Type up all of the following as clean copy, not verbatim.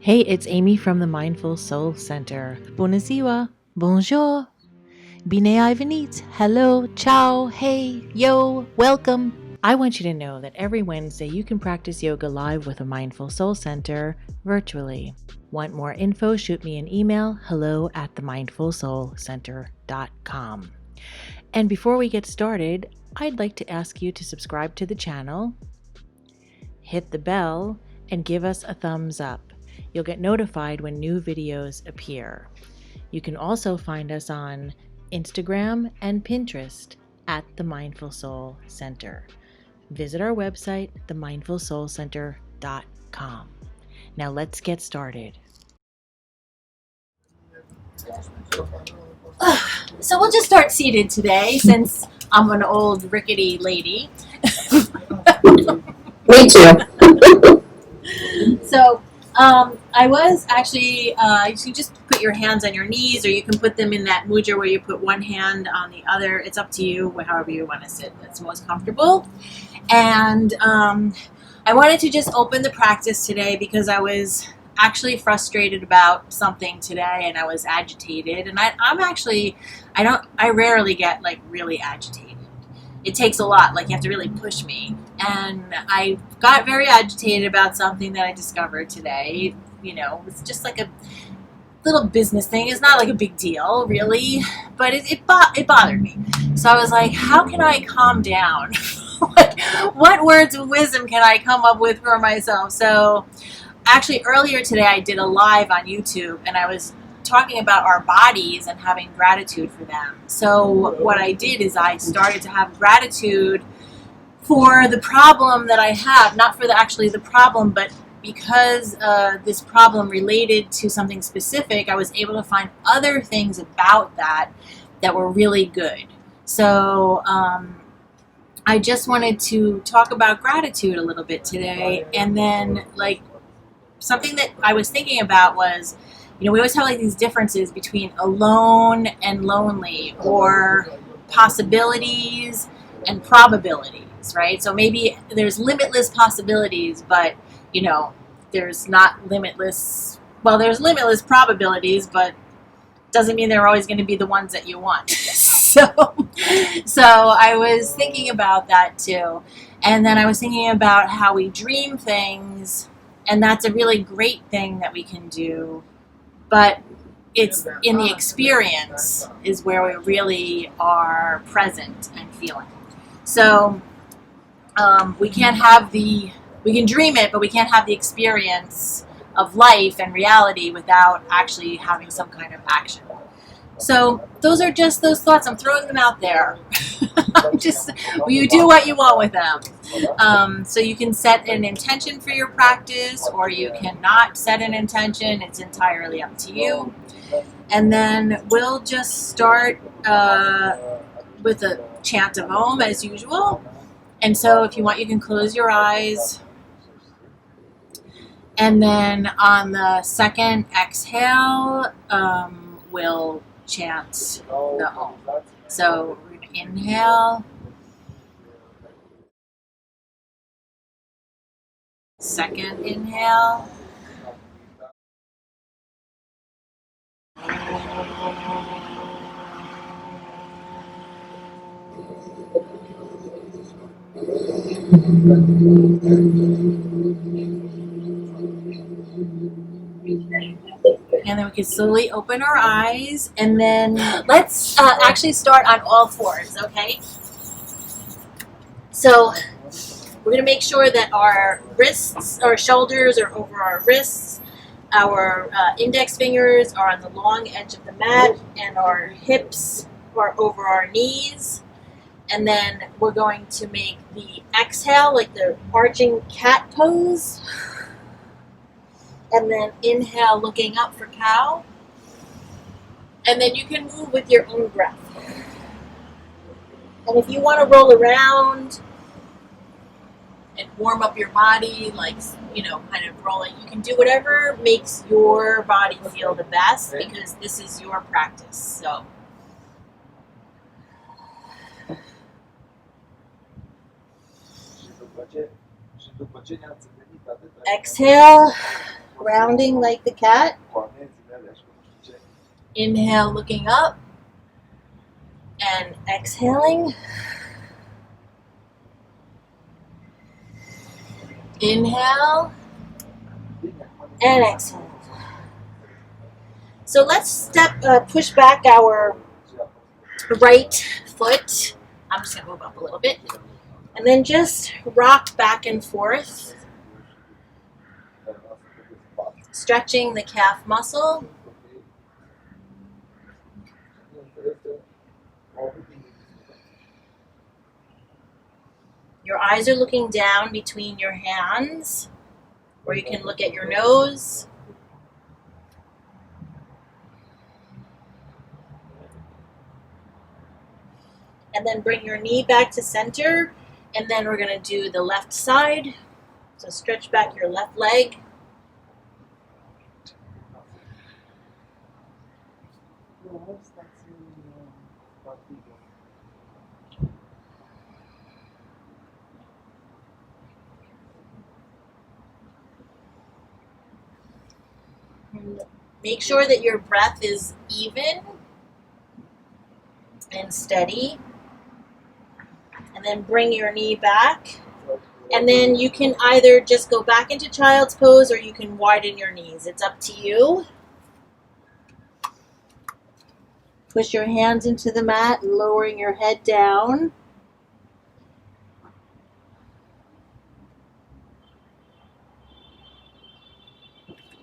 Hey, it's Amy from the Mindful Soul Center. Buonasera, bonjour, bine ai venite, hello, ciao, hey, yo, welcome. I want you to know that every Wednesday you can practice yoga live with a Mindful Soul Center virtually. Want more info? Shoot me an email, hello@themindfulsoulcenter.com. And before we get started, I'd like to ask you to subscribe to the channel, hit the bell, and give us a thumbs up. You'll get notified when new videos appear. You can also find us on Instagram and Pinterest at the Mindful Soul Center. Visit our website, themindfulsoulcenter.com. Now let's get started. So we'll just start seated today since I'm an old rickety lady. Me too. So I was actually, you can just put your hands on your knees, or you can put them in that mudra where you put one hand on the other. It's up to you, however you want to sit. That's most comfortable. And I wanted to just open the practice today because I was actually frustrated about something today, and I was agitated. And I rarely get like really agitated. It takes a lot, like you have to really push me. And I got very agitated about something that I discovered today. You know, it's just like a little business thing. It's not like a big deal, really, but it bothered me. So I was like, how can I calm down? Like, what words of wisdom can I come up with for myself? So actually earlier today I did a live on YouTube, and I was talking about our bodies and having gratitude for them. So what I did is I started to have gratitude for the problem that I have, not for the problem, but because this problem related to something specific, I was able to find other things about that were really good. So I just wanted to talk about gratitude a little bit today. And then like something that I was thinking about was, you know, we always have like these differences between alone and lonely, or possibilities and probabilities, right? So maybe there's limitless possibilities, but, you know, there's not limitless, well, there's limitless probabilities, but doesn't mean they're always going to be the ones that you want. So I was thinking about that too. And then I was thinking about how we dream things, and that's a really great thing that we can do. But it's in the experience is where we really are present and feeling. So we can dream it, but we can't have the experience of life and reality without actually having some kind of action. So those are just those thoughts. I'm throwing them out there. You do what you want with them. So you can set an intention for your practice, or you cannot set an intention. It's entirely up to you. And then we'll just start with a chant of Om as usual. And so if you want, you can close your eyes. And then on the second exhale, we'll chant the Om. So we're going to inhale. Second inhale. And then we can slowly open our eyes, and then let's actually start on all fours, okay? So we're going to make sure that our wrists, our shoulders are over our wrists, our index fingers are on the long edge of the mat, and our hips are over our knees. And then we're going to make the exhale like the arching cat pose. And then inhale, looking up for cow. And then you can move with your own breath. And if you want to roll around and warm up your body, like, you know, kind of rolling, you can do whatever makes your body feel the best, because this is your practice. So exhale. rounding like the cat. Inhale, looking up, and exhaling. Inhale and exhale. So let's push back our right foot. I'm just gonna move up a little bit, and then just rock back and forth, stretching the calf muscle. Your eyes are looking down between your hands, or you can look at your nose. And then bring your knee back to center, and then we're going to do the left side. So stretch back your left leg. And make sure that your breath is even and steady. And then bring your knee back. And then you can either just go back into child's pose, or you can widen your knees. It's up to you. Push your hands into the mat, lowering your head down.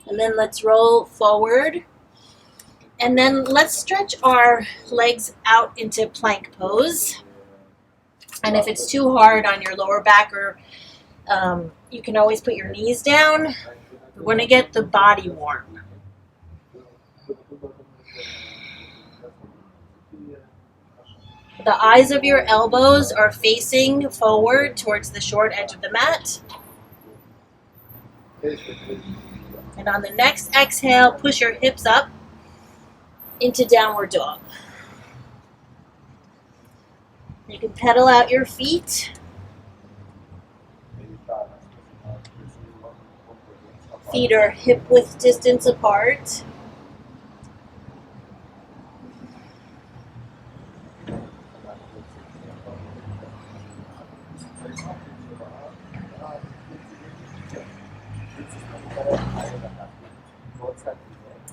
And then let's roll forward. And then let's stretch our legs out into plank pose. And if it's too hard on your lower back, or you can always put your knees down. We want to get the body warm. The eyes of your elbows are facing forward towards the short edge of the mat. And on the next exhale, push your hips up into downward dog. You can pedal out your feet. Feet are hip width distance apart.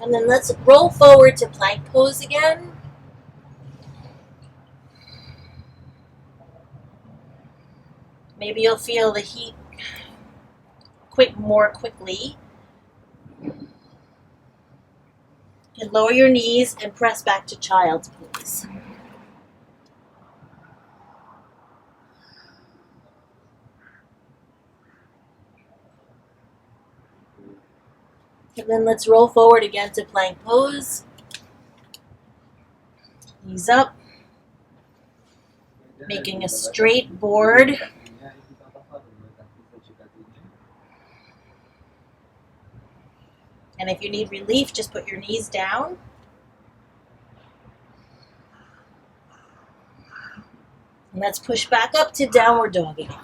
And then let's roll forward to plank pose again. Maybe you'll feel the heat more quickly. You can lower your knees and press back to child's pose. And then let's roll forward again to plank pose. Knees up. Making a straight board. And if you need relief, just put your knees down. And let's push back up to downward dog again.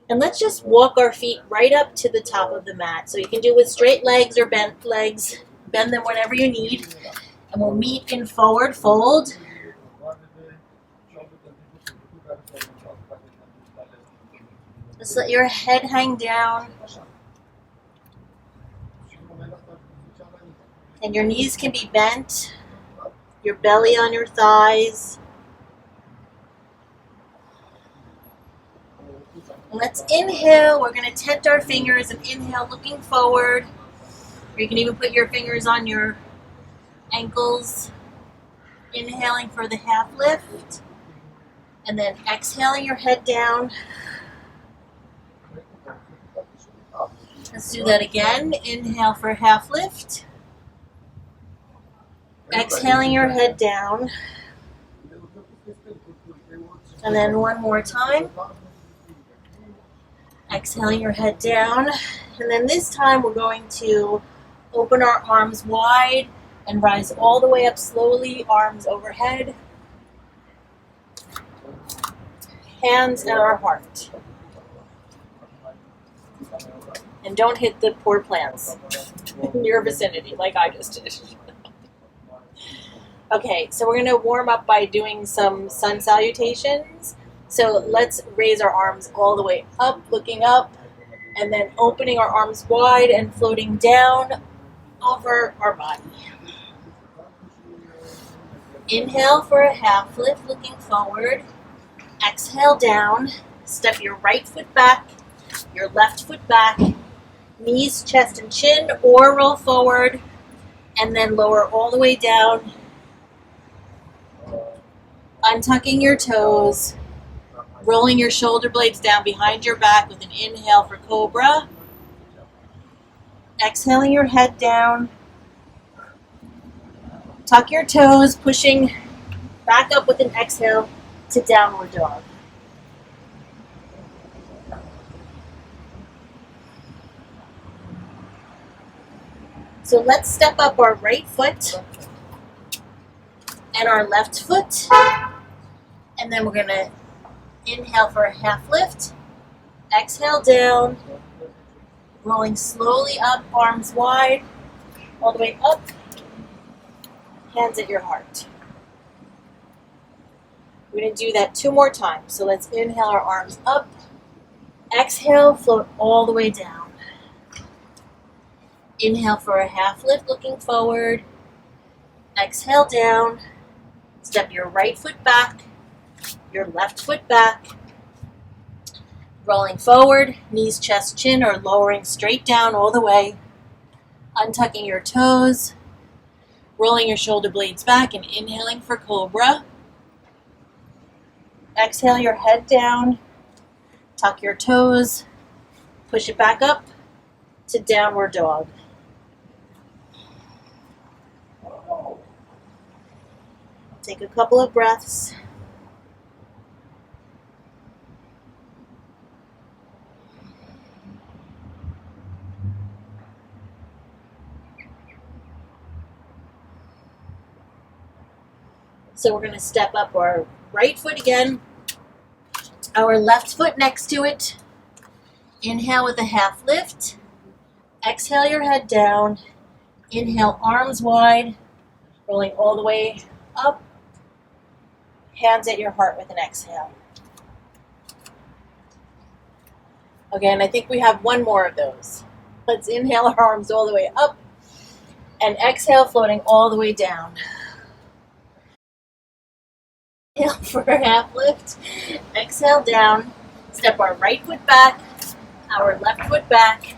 And let's just walk our feet right up to the top of the mat. So you can do with straight legs or bent legs. Bend them whenever you need. And we'll meet in forward fold. Just let your head hang down. And your knees can be bent. Your belly on your thighs. Let's inhale. We're going to tent our fingers and inhale looking forward. Or you can even put your fingers on your ankles. Inhaling for the half lift. And then exhaling your head down. Let's do that again. Inhale for half lift. Exhaling your head down. And then one more time. Exhaling your head down. And then this time we're going to open our arms wide and rise all the way up slowly, arms overhead. hands at our heart. And don't hit the poor plants in your vicinity like I just did. Okay, so we're going to warm up by doing some sun salutations. So let's raise our arms all the way up, looking up, and then opening our arms wide and floating down over our body. Inhale for a half lift, looking forward. Exhale down. Step your right foot back, your left foot back, knees, chest, and chin, or roll forward, and then lower all the way down. Untucking your toes, rolling your shoulder blades down behind your back with an inhale for cobra. Exhaling your head down. Tuck your toes, pushing back up with an exhale to downward dog. So let's step up our right foot and our left foot. And then we're going to inhale for a half lift. Exhale down. Rolling slowly up, arms wide, all the way up. Hands at your heart. We're going to do that 2 more times. So let's inhale our arms up. Exhale, float all the way down. Inhale for a half lift, looking forward. Exhale down. Step your right foot back, your left foot back. Rolling forward, knees, chest, chin, or lowering straight down all the way. Untucking your toes. Rolling your shoulder blades back and inhaling for cobra. Exhale your head down. Tuck your toes. Push it back up to downward dog. Take a couple of breaths. So we're going to step up our right foot again, our left foot next to it. Inhale with a half lift. Exhale your head down. Inhale, arms wide, rolling all the way up. Hands at your heart with an exhale. Okay, and I think we have 1 more of those. Let's inhale our arms all the way up and exhale, floating all the way down. Inhale for a half lift. Exhale down. Step our right foot back, our left foot back.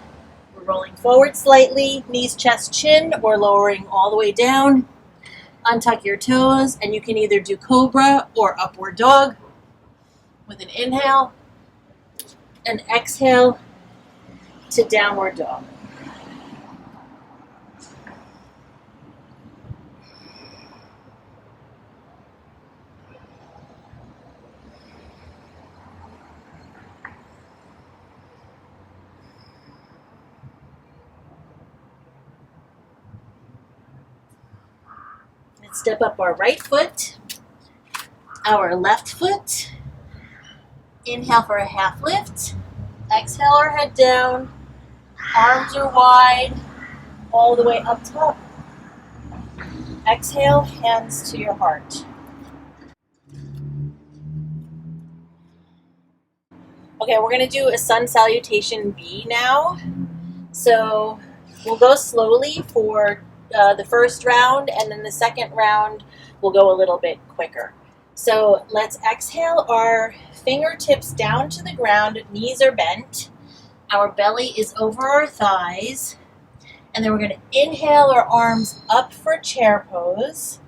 We're rolling forward slightly, knees, chest, chin, or lowering all the way down. Untuck your toes, and you can either do cobra or upward dog with an inhale and exhale to downward dog. Let's step up our right foot, our left foot. Inhale for a half lift. Exhale our head down. Arms are wide, all the way up top. Exhale, hands to your heart. Okay, we're going to do a sun salutation B now. So we'll go slowly for the first round, and then the second round we'll go a little bit quicker. So let's exhale our fingertips down to the ground, knees are bent, our belly is over our thighs, and then we're going to inhale our arms up for chair pose.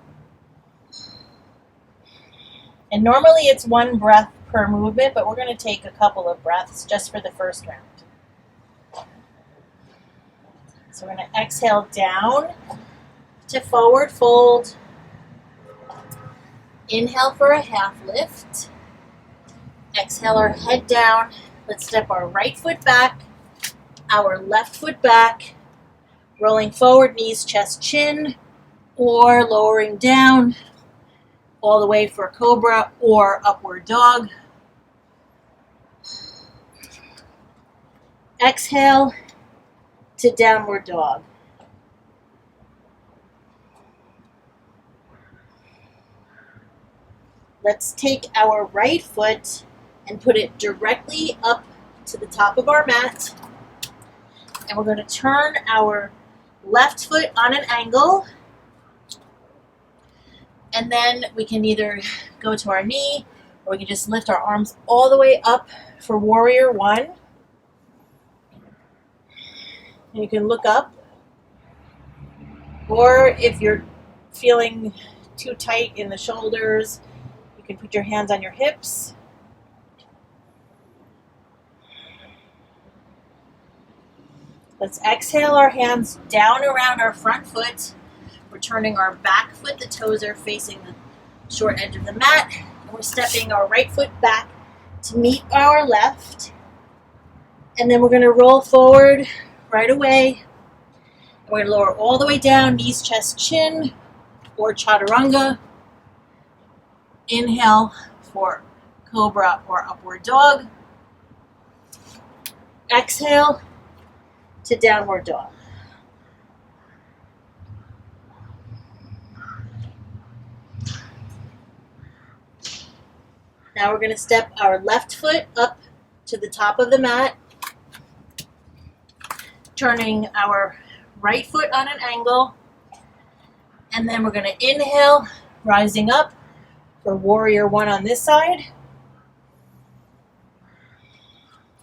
And normally it's 1 breath per movement, but we're going to take a couple of breaths just for the first round. So we're going to exhale down to forward fold. Inhale for a half lift. Exhale our head down. Let's step our right foot back, our left foot back, rolling forward, knees, chest, chin, or lowering down all the way for cobra or upward dog. Exhale to downward dog. Let's take our right foot and put it directly up to the top of our mat. And we're going to turn our left foot on an angle. And then we can either go to our knee, or we can just lift our arms all the way up for warrior one. And you can look up. Or if you're feeling too tight in the shoulders, you can put your hands on your hips. Let's exhale our hands down around our front foot. We're turning our back foot, the toes are facing the short edge of the mat. And we're stepping our right foot back to meet our left. And then we're going to roll forward right away. And we're going to lower all the way down, knees, chest, chin, or chaturanga. Inhale for cobra or upward dog. Exhale to downward dog. Now we're going to step our left foot up to the top of the mat, turning our right foot on an angle, and then we're going to inhale, rising up for warrior one on this side.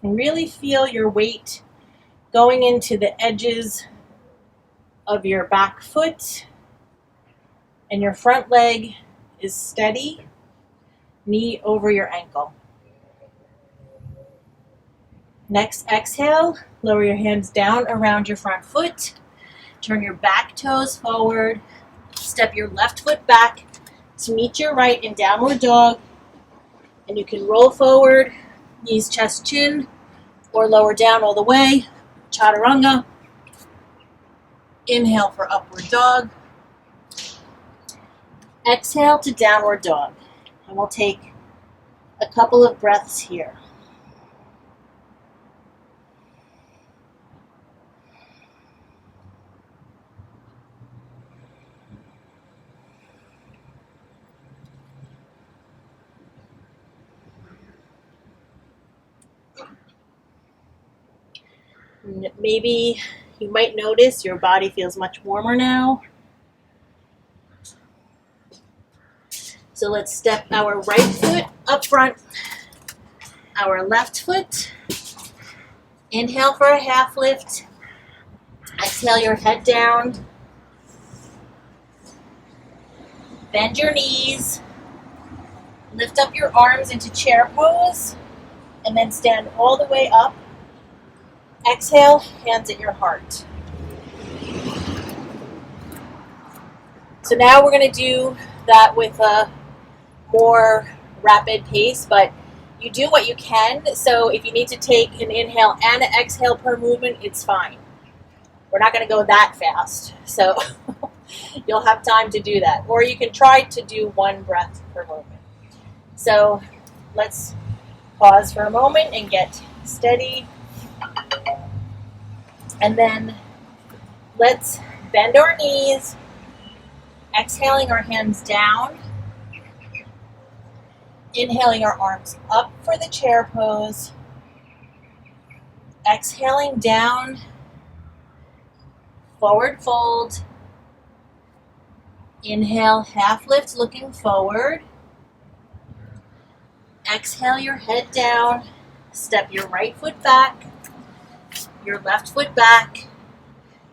And really feel your weight going into the edges of your back foot, and your front leg is steady, knee over your ankle. Next, exhale, lower your hands down around your front foot, turn your back toes forward, step your left foot back to meet your right in downward dog, and you can roll forward, knees, chest, chin, or lower down all the way, chaturanga. Inhale for upward dog. Exhale to downward dog. And we'll take a couple of breaths here. Maybe you might notice your body feels much warmer now. So let's step our right foot up front, our left foot. Inhale for a half lift. Exhale your head down. Bend your knees. Lift up your arms into chair pose, and then stand all the way up. Exhale, hands at your heart. So now we're going to do that with a more rapid pace, but you do what you can. So if you need to take an inhale and an exhale per movement, it's fine. We're not going to go that fast, so you'll have time to do that. Or you can try to do one breath per movement. So let's pause for a moment and get steady. And then let's bend our knees, exhaling our hands down, inhaling our arms up for the chair pose, exhaling down, forward fold, inhale, half lift looking forward, exhale your head down, step your right foot back, your left foot back,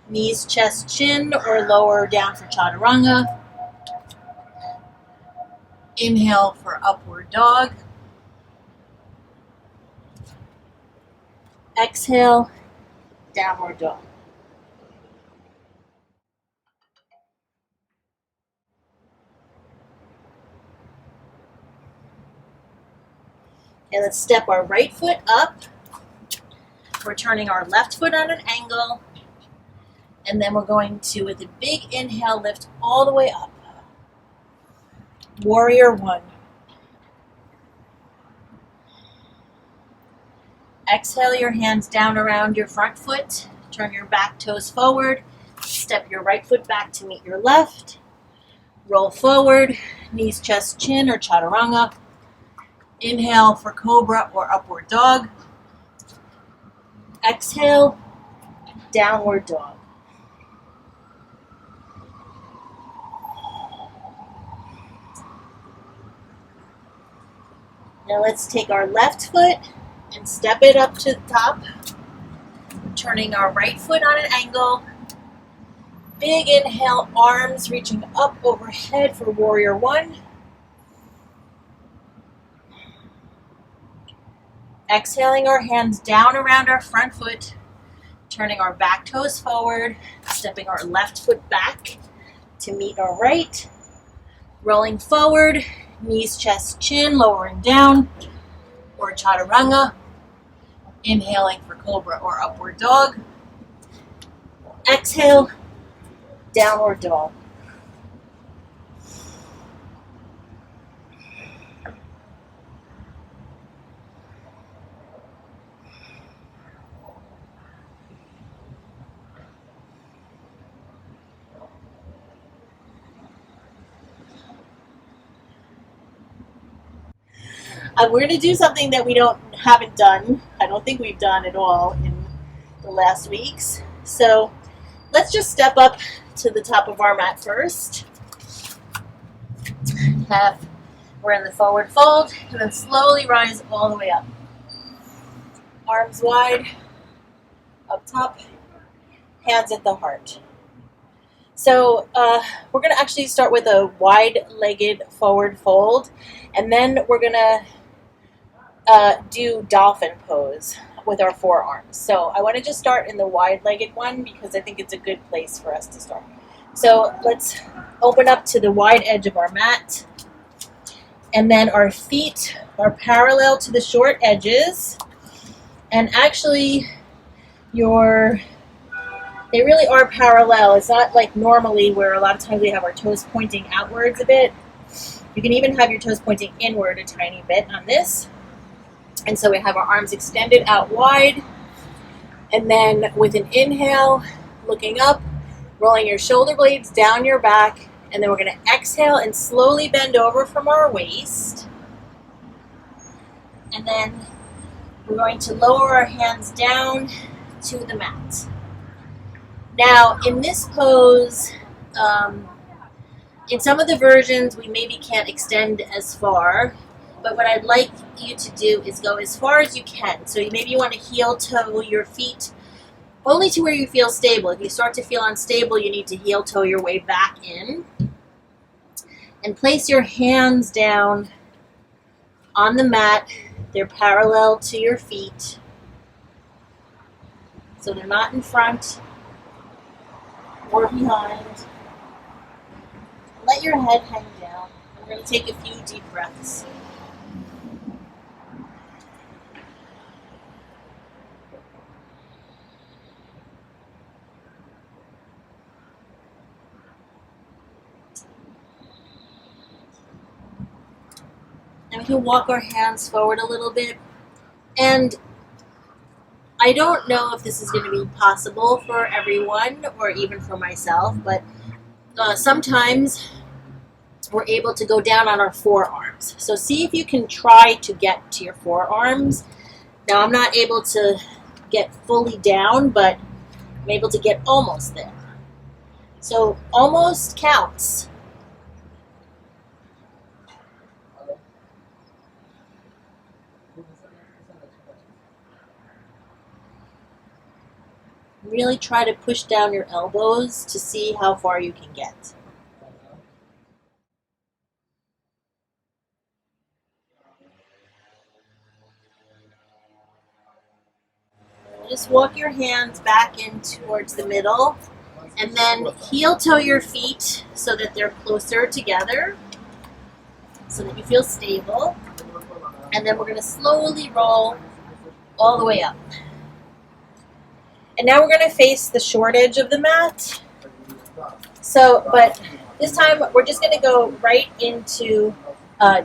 knees, chest, chin, or lower down for chaturanga. Inhale for upward dog. Exhale, downward dog. Okay, let's step our right foot up. We're turning our left foot on an angle, and then we're going to, with a big inhale, lift all the way up. Warrior one. Exhale your hands down around your front foot. Turn your back toes forward. Step your right foot back to meet your left. Roll forward, knees, chest, chin, or chaturanga. Inhale for cobra or upward dog. Exhale, downward dog. Now let's take our left foot and step it up to the top, turning our right foot on an angle. Big inhale, arms reaching up overhead for warrior one. Exhaling our hands down around our front foot, turning our back toes forward, stepping our left foot back to meet our right. Rolling forward, knees, chest, chin, lowering down, or chaturanga. Inhaling for cobra or upward dog. Exhale, downward dog. We're going to do something that we haven't done. I don't think we've done at all in the last weeks. So let's just step up to the top of our mat first. We're in the forward fold, and then slowly rise all the way up. Arms wide, up top, hands at the heart. So we're going to actually start with a wide-legged forward fold, and then we're going to do dolphin pose with our forearms. So I want to just start in the wide-legged one because I think it's a good place for us to start. So let's open up to the wide edge of our mat, and then our feet are parallel to the short edges, and actually they really are parallel. It's not like normally where a lot of times we have our toes pointing outwards a bit. You can even have your toes pointing inward a tiny bit on this. And so we have our arms extended out wide. And then with an inhale, looking up, rolling your shoulder blades down your back. And then we're going to exhale and slowly bend over from our waist. And then we're going to lower our hands down to the mat. Now, in this pose, in some of the versions, we maybe can't extend as far, but what I'd like you to do is go as far as you can. So maybe you want to heel toe your feet only to where you feel stable. If you start to feel unstable, you need to heel toe your way back in. And place your hands down on the mat. They're parallel to your feet. So they're not in front or behind. Let your head hang down. We're going to take a few deep breaths. And we can walk our hands forward a little bit. And I don't know if this is going to be possible for everyone or even for myself, but sometimes we're able to go down on our forearms. So see if you can try to get to your forearms. Now I'm not able to get fully down, but I'm able to get almost there. So almost counts. Really try to push down your elbows to see how far you can get. Just walk your hands back in towards the middle, and then heel toe your feet so that they're closer together, so that you feel stable. And then we're going to slowly roll all the way up. And now we're going to face the short edge of the mat. So, but this time we're just going to go right into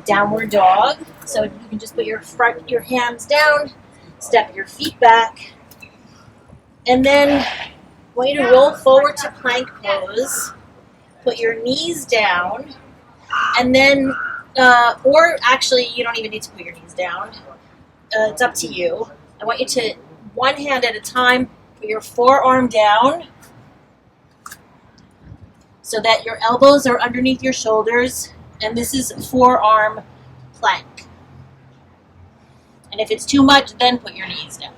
downward dog. So you can just put your hands down, Step your feet back. And then I want you to roll forward to plank pose. Put your knees down. And then, or actually, you don't even need to put your knees down. It's up to you. I want you to, one hand at a time, put your forearm down so that your elbows are underneath your shoulders. And this is forearm plank. And if it's too much, then put your knees down.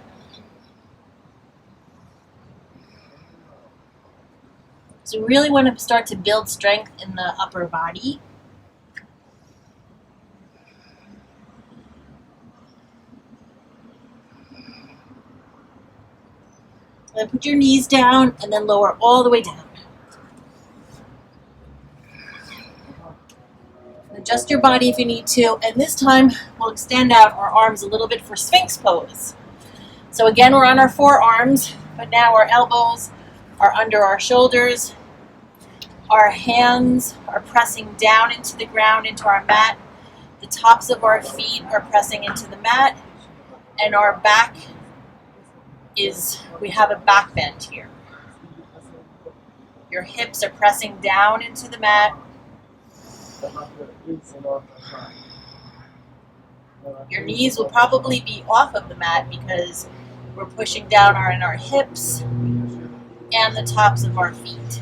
So we really want to start to build strength in the upper body. Then put your knees down and then lower all the way down. Adjust your body if you need to. And this time we'll extend out our arms a little bit for Sphinx pose. So again, we're on our forearms, but now our elbows are under our shoulders. Our hands are pressing down into the ground, into our mat. The tops of our feet are pressing into the mat. And our back is, we have a back bend here. Your hips are pressing down into the mat. Your knees will probably be off of the mat because we're pushing down in our hips and the tops of our feet.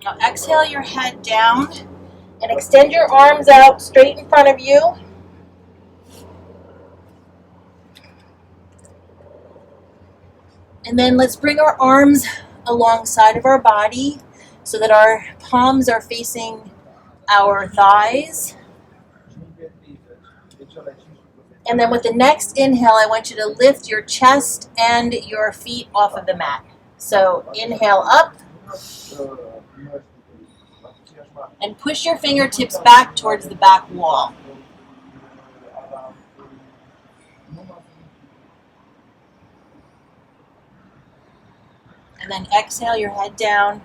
Now exhale your head down and extend your arms out straight in front of you. And then let's bring our arms alongside of our body so that our palms are facing our thighs. And then with the next inhale, I want you to lift your chest and your feet off of the mat. So inhale up. And push your fingertips back towards the back wall. And then exhale your head down.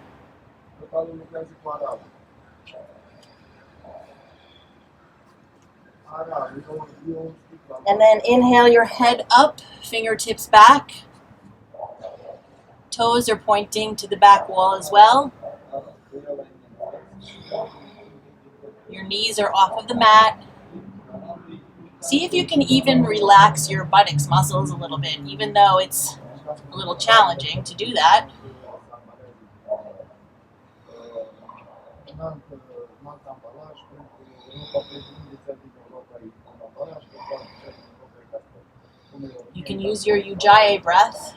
And then inhale your head up, fingertips back. Toes are pointing to the back wall as well. Your knees are off of the mat. See if you can even relax your buttocks muscles a little bit, even though it's a little challenging to do that. You can use your Ujjayi breath.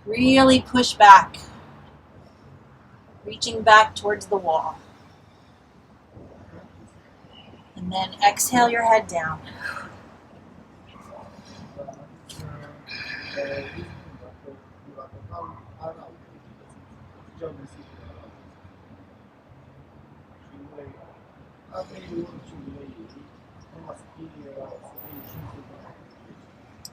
Really push back, reaching back towards the wall. And then exhale your head down.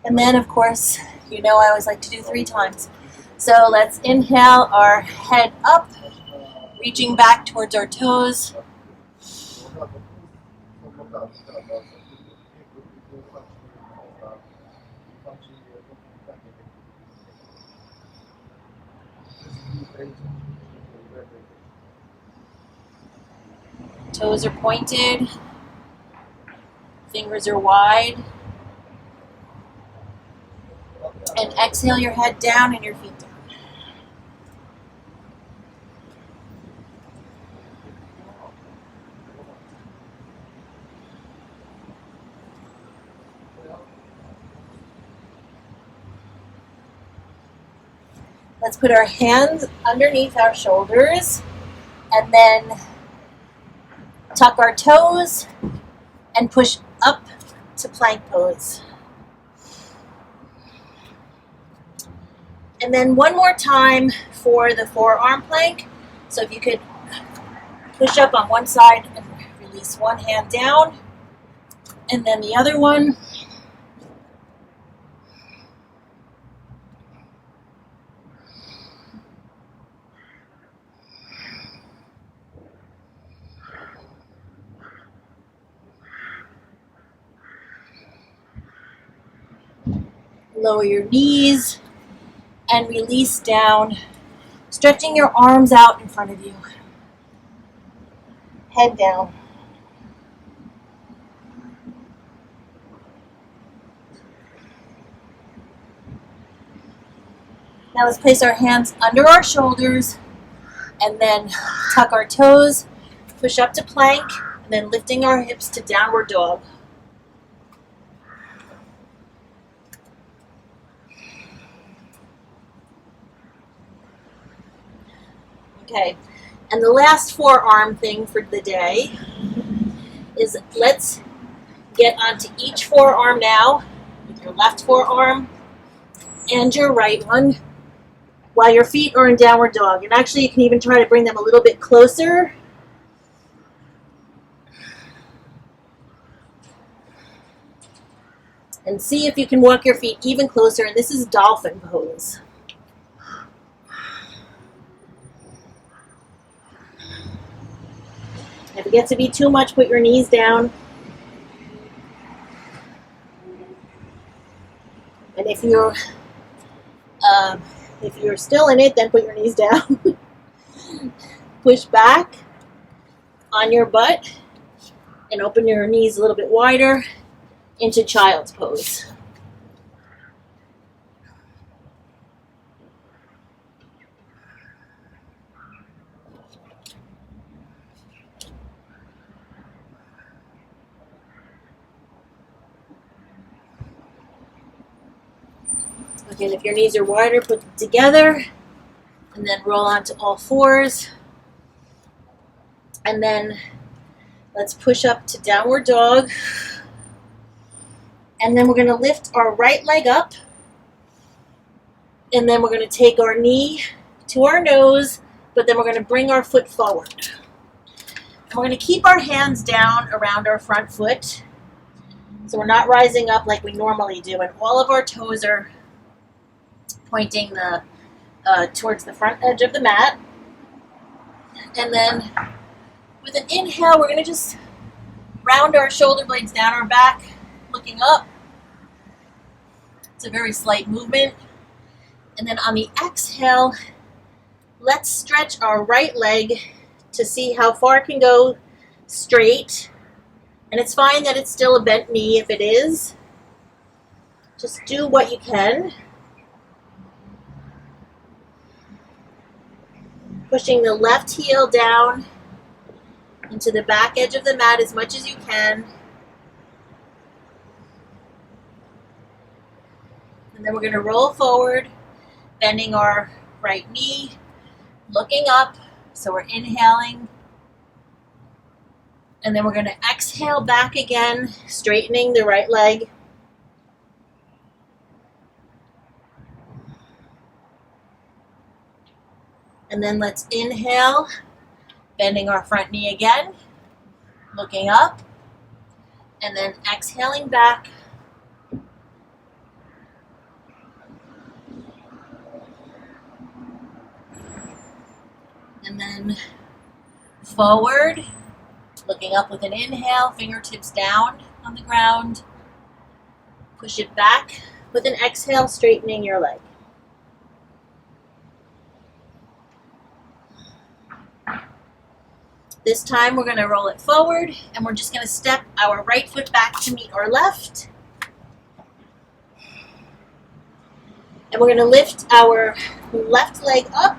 And then, of course, you know I always like to do 3 times. So let's inhale our head up, reaching back towards our toes. Toes are pointed, fingers are wide. And exhale your head down and your feet down. Let's put our hands underneath our shoulders and then tuck our toes and push up to plank pose. And then one more time for the forearm plank. So if you could push up on one side and Release one hand down, and then the other one. Lower your knees and release down, stretching your arms out in front of you. Head down. Now let's place our hands under our shoulders and then tuck our toes, push up to plank, and then lifting our hips to downward dog. Okay, and the last forearm thing for the day is let's get onto each forearm now with your left forearm and your right one while your feet are in downward dog. And actually you can even try to bring them a little bit closer. And see if you can walk your feet even closer. And this is dolphin pose. If it gets to be too much, put your knees down. And if you're still in it, then put your knees down. Push back on your butt and open your knees a little bit wider into child's pose. Okay, and if your knees are wider, put them together and then roll onto all fours. And then let's push up to downward dog. And then we're going to lift our right leg up. And then we're going to take our knee to our nose, but then we're going to bring our foot forward. And we're going to keep our hands down around our front foot. So we're not rising up like we normally do. And all of our toes are pointing towards the front edge of the mat. And then with an inhale, we're going to just round our shoulder blades down our back, looking up. It's a very slight movement. And then on the exhale, let's stretch our right leg to see how far it can go straight. And it's fine that it's still a bent knee if it is. Just do what you can. Pushing the left heel down into the back edge of the mat as much as you can. And then we're going to roll forward, bending our right knee, looking up. So we're inhaling. And then we're going to exhale back again, straightening the right leg. And then let's inhale, bending our front knee again, looking up, and then exhaling back. And then forward, looking up with an inhale, fingertips down on the ground. Push it back with an exhale, straightening your leg. This time we're going to roll it forward, and we're just going to step our right foot back to meet our left. And we're going to lift our left leg up.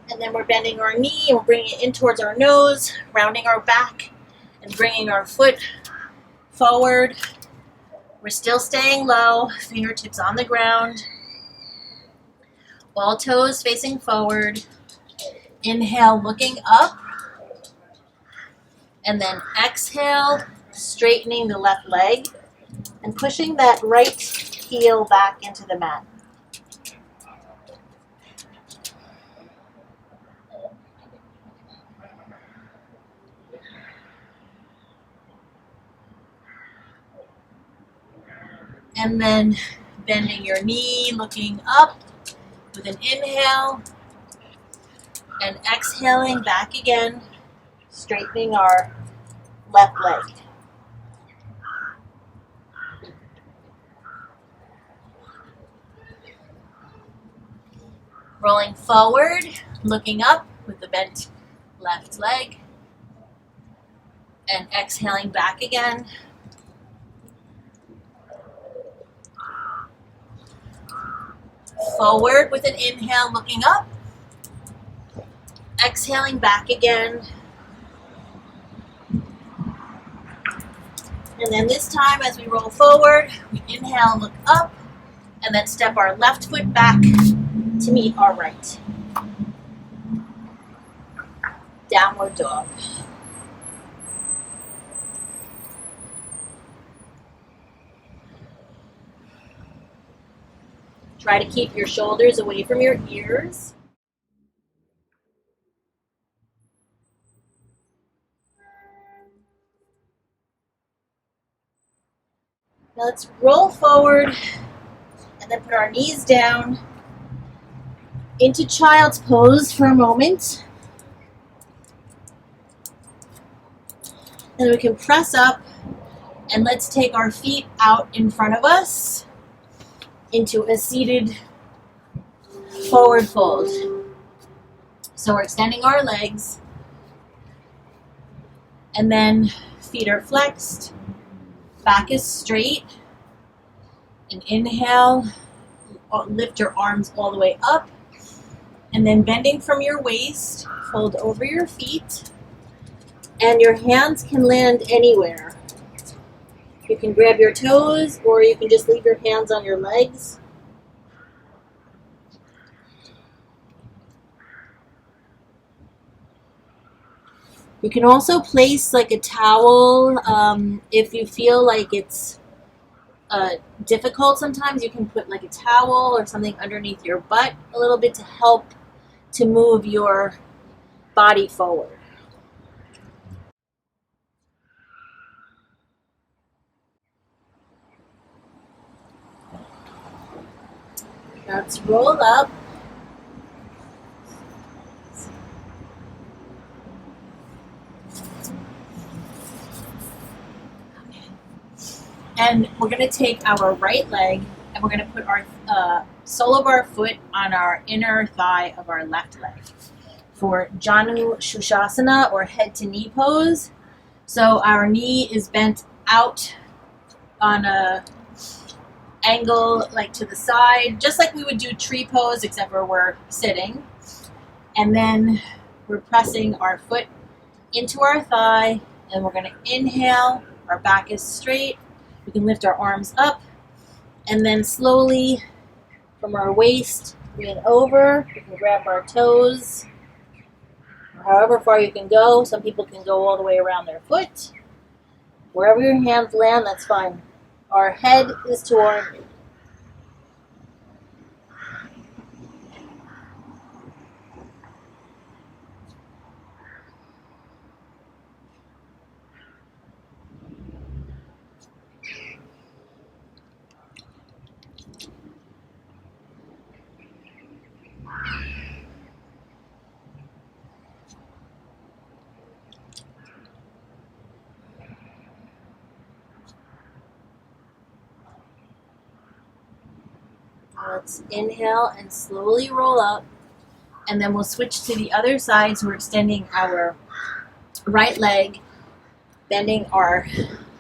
And then we're bending our knee, and we're bringing it in towards our nose, rounding our back, and bringing our foot forward. We're still staying low, fingertips on the ground. All toes facing forward. Inhale, looking up, and then exhale, straightening the left leg and pushing that right heel back into the mat. And then bending your knee, looking up with an inhale, and exhaling back again, straightening our left leg. Rolling forward, looking up with the bent left leg, and exhaling back again. Forward with an inhale, looking up, exhaling back again. And then this time, as we roll forward, we inhale, look up, and then step our left foot back to meet our right. Downward dog. Try to keep your shoulders away from your ears. Now let's roll forward and then put our knees down into child's pose for a moment. Then we can press up and let's take our feet out in front of us into a seated forward fold. So we're extending our legs and then feet are flexed, back is straight, and inhale, lift your arms all the way up, and then bending from your waist, fold over your feet, and your hands can land anywhere. You can grab your toes, or you can just leave your hands on your legs. You can also place like a towel if you feel like it's difficult. Sometimes you can put like a towel or something underneath your butt a little bit to help to move your body forward. Now let's roll up. And we're going to take our right leg and we're going to put our sole of our foot on our inner thigh of our left leg for Janu Shushasana, or head to knee pose. So our knee is bent out on a angle like to the side, just like we would do tree pose, except for we're sitting. And then we're pressing our foot into our thigh, and we're going to inhale, our back is straight. We can lift our arms up, and then slowly from our waist, bring it over. We can grab our toes, or however far you can go. Some people can go all the way around their foot. Wherever your hands land, that's fine. Our head is to our knee. Let's inhale and slowly roll up, and then we'll switch to the other side. So we're extending our right leg, bending our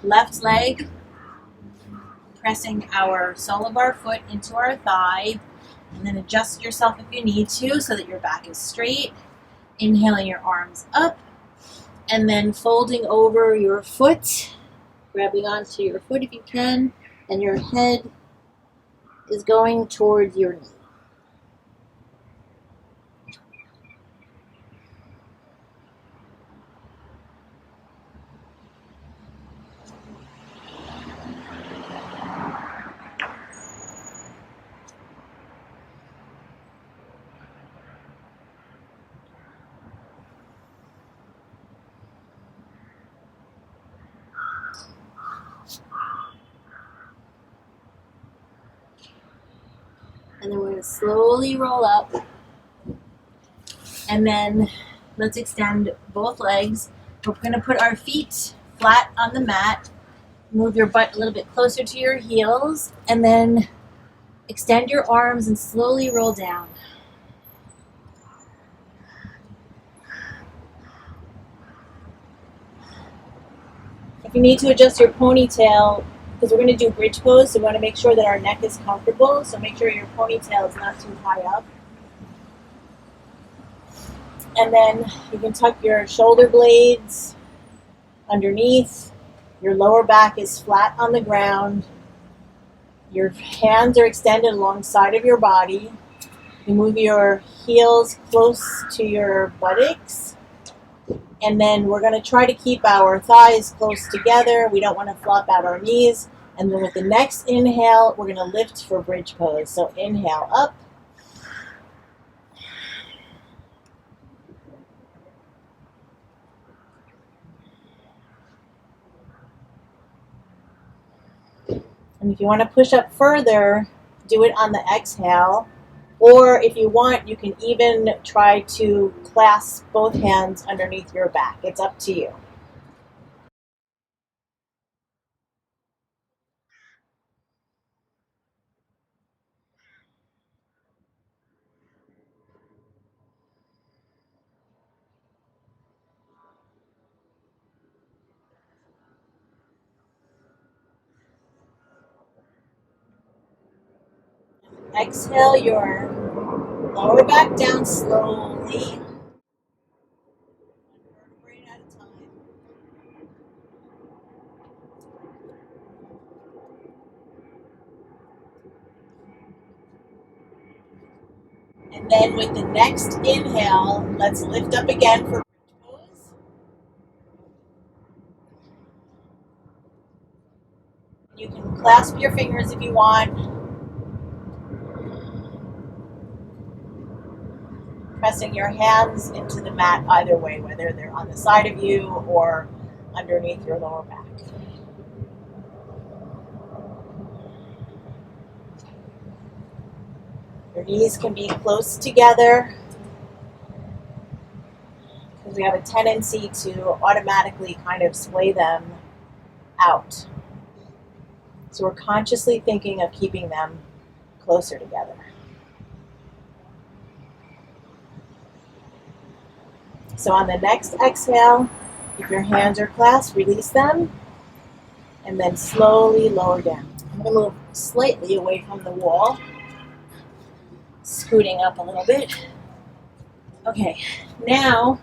left leg, pressing our sole of our foot into our thigh, and then adjust yourself if you need to so that your back is straight. Inhaling your arms up, and then folding over your foot, grabbing onto your foot if you can, and your head is going towards your knee. to slowly roll up, and then let's extend both legs. We're going to put our feet flat on the mat. Move your butt a little bit closer to your heels, and then extend your arms and slowly roll down. If you need to adjust your ponytail, because we're going to do bridge pose, so we want to make sure that our neck is comfortable, so make sure your ponytail is not too high up. And then you can tuck your shoulder blades underneath. Your lower back is flat on the ground. Your hands are extended alongside of your body. You move your heels close to your buttocks. And then we're going to try to keep our thighs close together. We don't want to flop out our knees. And then with the next inhale, we're going to lift for bridge pose. So inhale up. And if you want to push up further, do it on the exhale. Or if you want, you can even try to clasp both hands underneath your back. It's up to you. Exhale your lower back down slowly. Vertebrae at a time. And then with the next inhale, let's lift up again for bridge pose. You can clasp your fingers if you want. Pressing your hands into the mat either way, whether they're on the side of you or underneath your lower back. Your knees can be close together because we have a tendency to automatically kind of sway them out. So we're consciously thinking of keeping them closer together. So on the next exhale, if your hands are clasped, release them, and then slowly lower down. I'm going to move slightly away from the wall, scooting up a little bit. Okay, now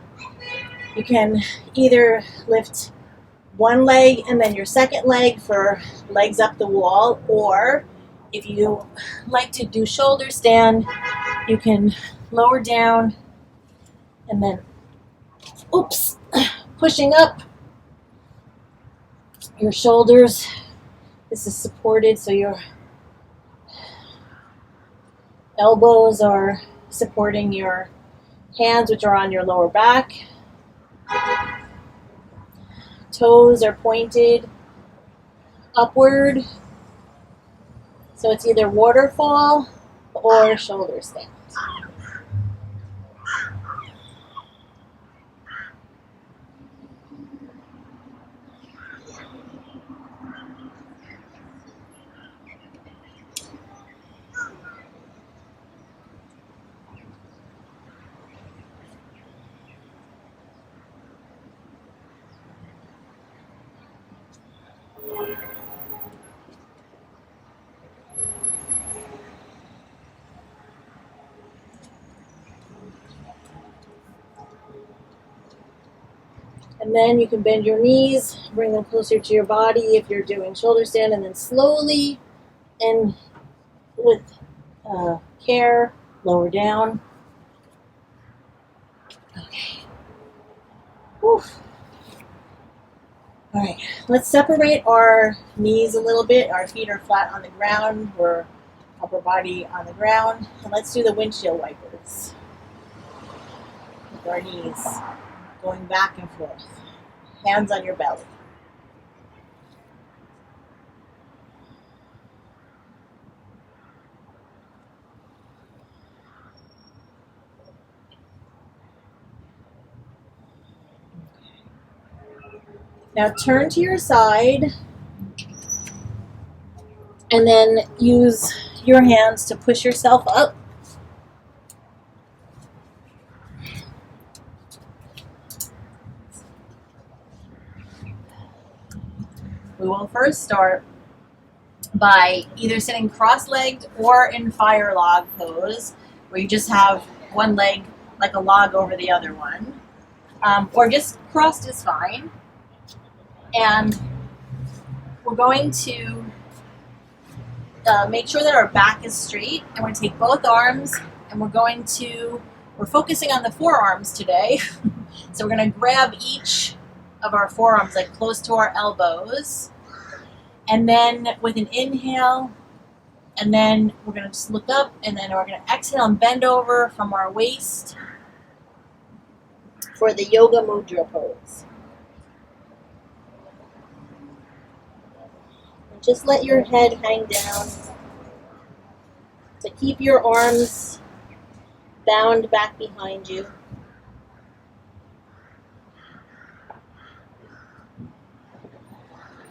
you can either lift one leg and then your second leg for legs up the wall, or if you like to do shoulder stand, you can lower down and then, pushing up your shoulders. This is supported, so your elbows are supporting your hands, which are on your lower back. Toes are pointed upward. So it's either waterfall or shoulder stand. And then you can bend your knees, bring them closer to your body if you're doing shoulder stand, and then slowly and with care, lower down. Okay. Oof. All right, let's separate our knees a little bit. Our feet are flat on the ground, our upper body on the ground. And let's do the windshield wipers with our knees going back and forth. Hands on your belly. Now turn to your side and then use your hands to push yourself up. We will first start by either sitting cross-legged or in fire log pose, where you just have one leg like a log over the other one, or just crossed is fine. And we're going to make sure that our back is straight, and we're going to take both arms, and we're focusing on the forearms today. So we're going to grab each of our forearms like close to our elbows, and then with an inhale, and then we're going to just look up, and then we're going to exhale and bend over from our waist for the yoga mudra pose. And just let your head hang down. So keep your arms bound back behind you.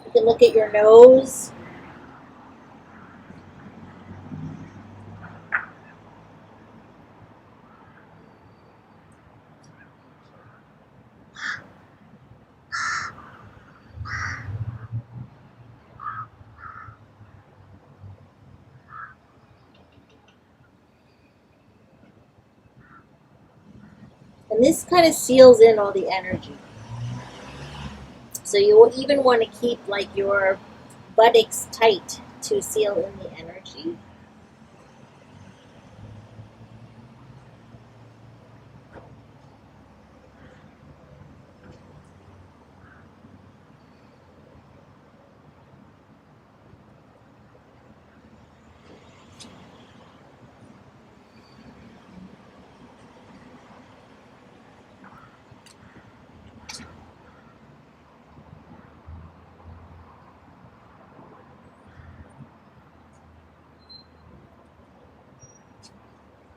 You can look at your nose. And this kind of seals in all the energy. So you will even want to keep like your buttocks tight to seal in the energy.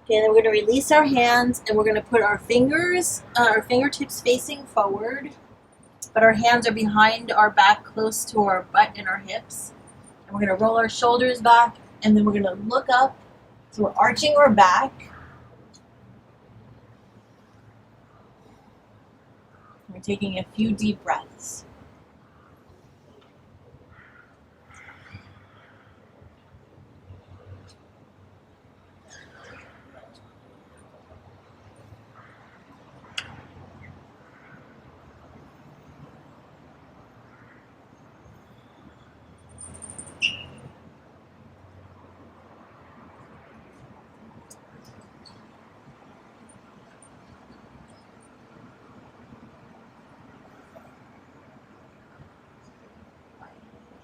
Okay, then we're going to release our hands, and we're going to put our fingertips facing forward, but our hands are behind our back close to our butt and our hips. And we're going to roll our shoulders back, and then we're going to look up. So we're arching our back. We're taking a few deep breaths.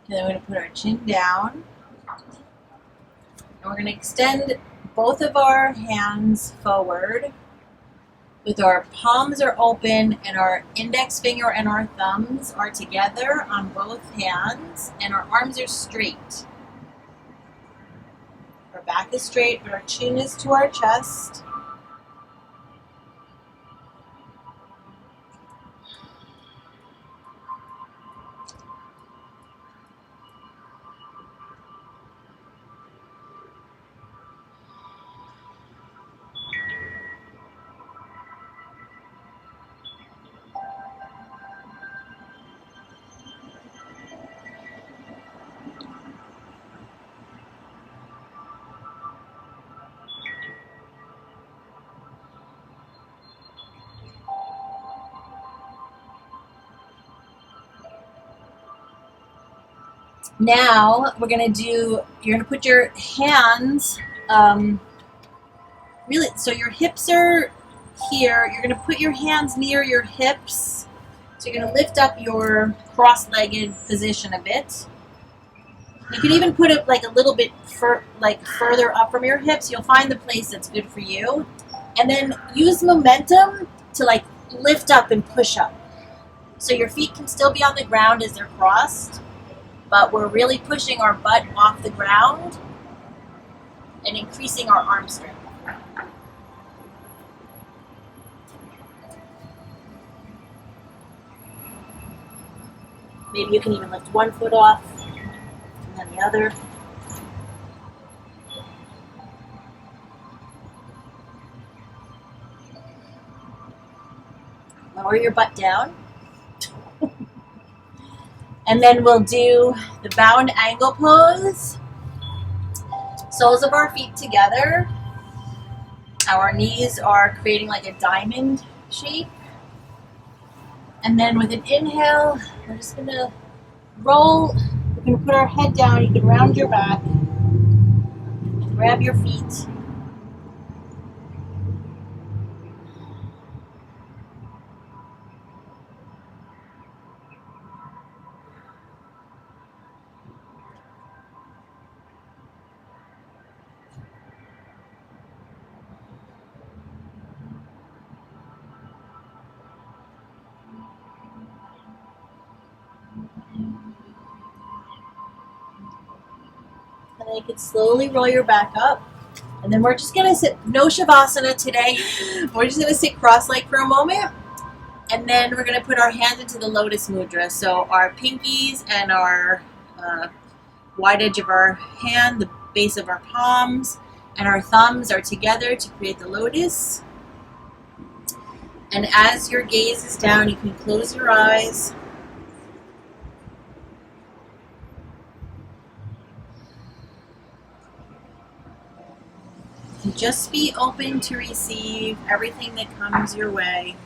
And then we're going to put our chin down. And we're going to extend both of our hands forward with our palms are open, and our index finger and our thumbs are together on both hands, and our arms are straight. Our back is straight, but our chin is to our chest. Now you're going to put your hands, really, so your hips are here. You're going to put your hands near your hips. So you're going to lift up your cross-legged position a bit. You can even put it like a little bit further up from your hips. You'll find the place that's good for you. And then use momentum to like lift up and push up. So your feet can still be on the ground as they're crossed, but we're really pushing our butt off the ground and increasing our arm strength. Maybe you can even lift one foot off and then the other. Lower your butt down. And then we'll do the bound angle pose. Soles of our feet together. Our knees are creating like a diamond shape. And then with an inhale, we're just gonna roll. We're gonna put our head down. You can round your back and grab your feet. And then you can slowly roll your back up. And then we're just gonna sit, no Shavasana today. We're just gonna sit cross-legged for a moment. And then we're gonna put our hands into the lotus mudra. So our pinkies and our wide edge of our hand, the base of our palms, and our thumbs are together to create the lotus. And as your gaze is down, you can close your eyes. And just be open to receive everything that comes your way.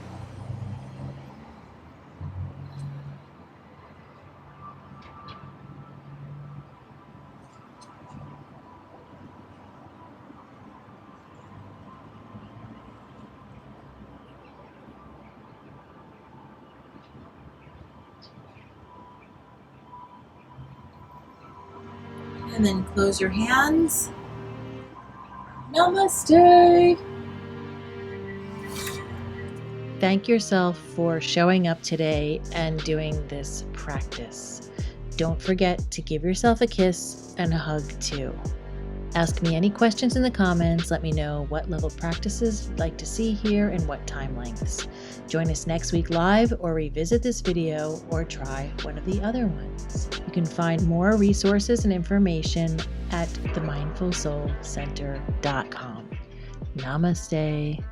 And then close your hands. Namaste. Thank yourself for showing up today and doing this practice. Don't forget to give yourself a kiss and a hug too. Ask me any questions in the comments. Let me know what level practices you'd like to see here and what time lengths. Join us next week live or revisit this video or try one of the other ones. You can find more resources and information at themindfulsoulcenter.com. Namaste.